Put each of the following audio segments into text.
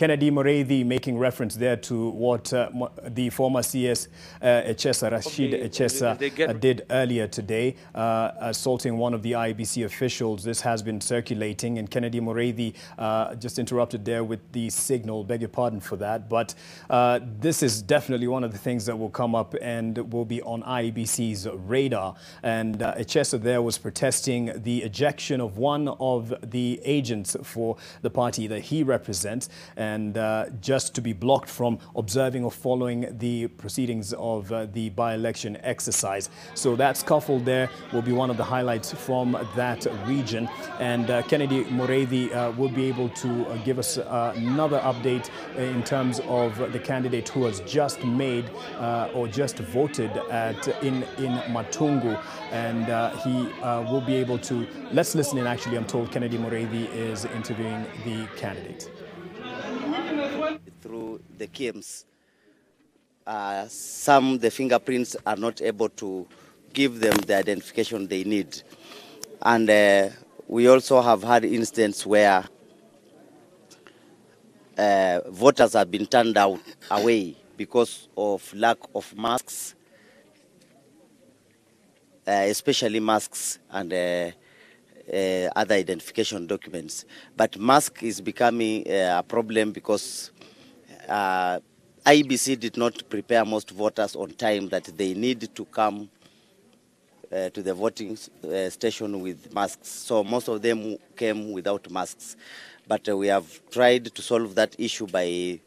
Kennedy Mureithi making reference there to what the former CS Echesa, Rashid Echesa, did earlier today, assaulting one of the IEBC officials. This has been circulating, and Kennedy Mureithi just interrupted there with the signal. Beg your pardon for that. But this is definitely one of the things that will come up and will be on IEBC's radar. And Echesa there was protesting the ejection of one of the agents for the party that he represents, and just to be blocked from observing or following the proceedings of the by-election exercise. So that scuffle there will be one of the highlights from that region. And Kennedy Mureithi will be able to give us another update in terms of the candidate who has just made or just voted in Matungu. And he will be able to, let's listen in actually. I'm told Kennedy Mureithi is interviewing the candidate. Through the KIMS, the fingerprints are not able to give them the identification they need. And we also have had instances where voters have been turned away because of lack of masks, especially masks and other identification documents. But mask is becoming a problem because IEBC did not prepare most voters on time that they need to come to the voting station with masks. So most of them came without masks. But we have tried to solve that issue by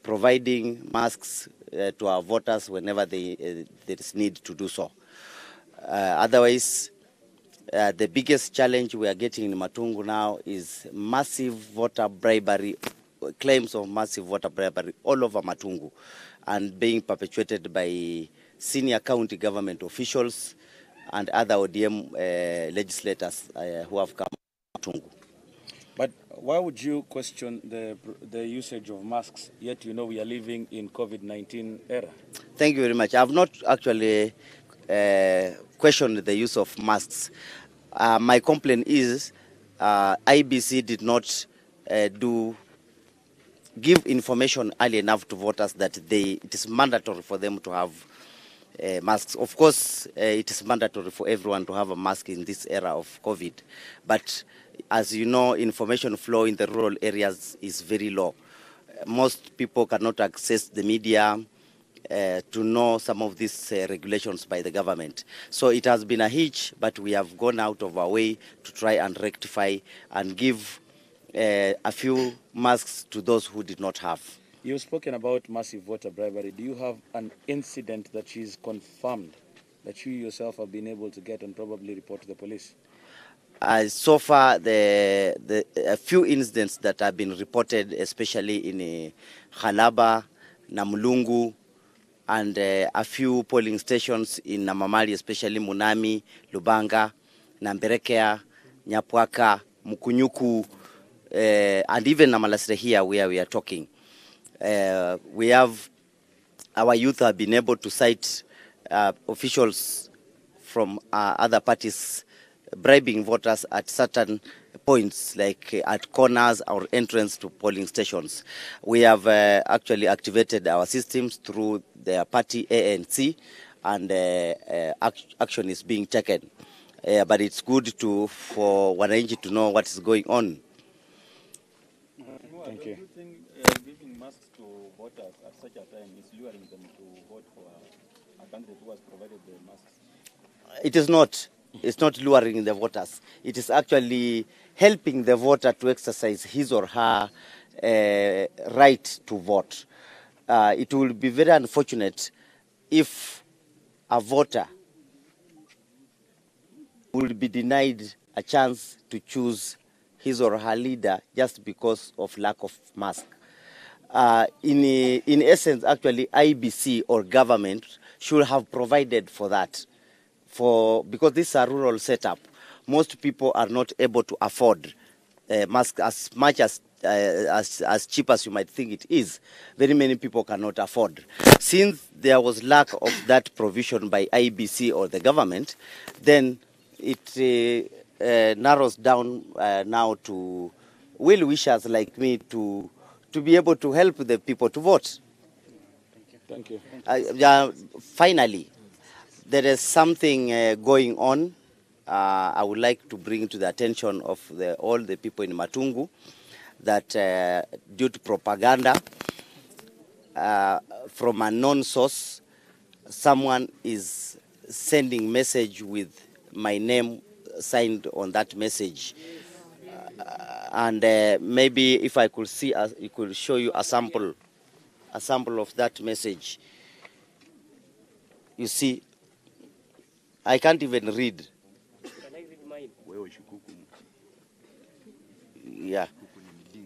providing masks to our voters whenever there is need to do so. Otherwise, the biggest challenge we are getting in Matungu now is massive voter bribery, claims of massive voter bribery all over Matungu, and being perpetuated by senior county government officials and other ODM legislators who have come to Matungu. But why would you question the usage of masks, yet you know we are living in COVID-19 era? Thank you very much. I have not actually questioned the use of masks. My complaint is IEBC did not give information early enough to voters that it is mandatory for them to have masks. Of course, it is mandatory for everyone to have a mask in this era of COVID. But as you know, information flow in the rural areas is very low. Most people cannot access the media to know some of these regulations by the government. So it has been a hitch, but we have gone out of our way to try and rectify and give a few masks to those who did not have. You've spoken about massive voter bribery. Do you have an incident that is confirmed that you yourself have been able to get and probably report to the police? So far, a few incidents that have been reported, especially in Halaba, Namulungu, and a few polling stations in Namamali, especially Munami, Lubanga, Namberekea, Nyapwaka, Mukunyuku, and even Namalasre here where we are talking. Our youth have been able to cite officials from other parties bribing voters at certain points, like at corners or entrance to polling stations. We have actually activated our systems through the party ANC, and action is being taken. But it's good for Wananchi to know what is going on. Thank you. Do you think giving masks to voters at such a time is luring them to vote for a candidate who has provided the masks? It is not. It's not luring the voters. It is actually helping the voter to exercise his or her right to vote. It will be very unfortunate if a voter will be denied a chance to choose his or her leader just because of lack of mask. In essence, actually, IEBC or government should have provided for that. Because this is a rural setup, most people are not able to afford masks as much as cheap as you might think it is. Very many people cannot afford. Since there was lack of that provision by IEBC or the government, then it narrows down now to well-wishers like me to to be able to help the people to vote. Thank you. Finally, there is something going on. I would like to bring to the attention of all the people in Matungu that due to propaganda from a known source, someone is sending message with my name signed on that message. And maybe if I could see, it could show you a sample of that message. You see, I can't even read. Can I read mine? Yeah.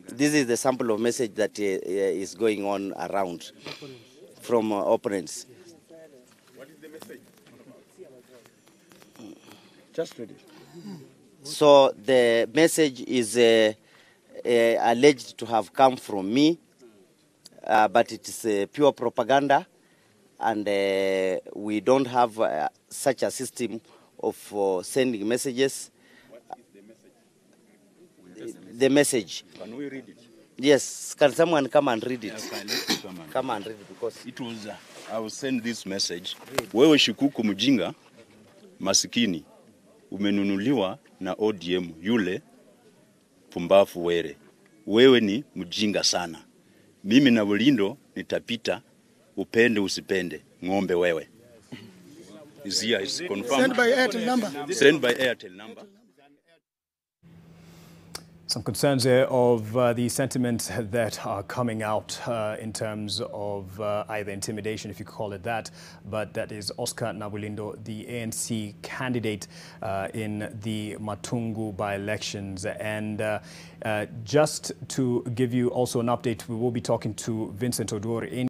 This is the sample of message that is going on around from opponents. What is the message? Just read it. So the message is alleged to have come from me, but it is pure propaganda, and we don't have such a system of sending messages. What is the message? The message. Can we read it? Yes, can someone come and read it? Yes, let me come and Come and read it, because it was, I will send this message. Wewe shikuku mjinga, masikini, umenunuliwa na ODM yule pumbafu were. Wewe ni mjinga sana. Mimi na Bulindo nitapita, upende usipende, ngombe wewe. Is here, is confirmed. Send by Airtel number. Send by Airtel number. Some concerns there of the sentiments that are coming out in terms of either intimidation, if you call it that, but that is Oscar Nabulindo, the ANC candidate in the Matungu by-elections. And just to give you also an update, we will be talking to Vincent Oduor in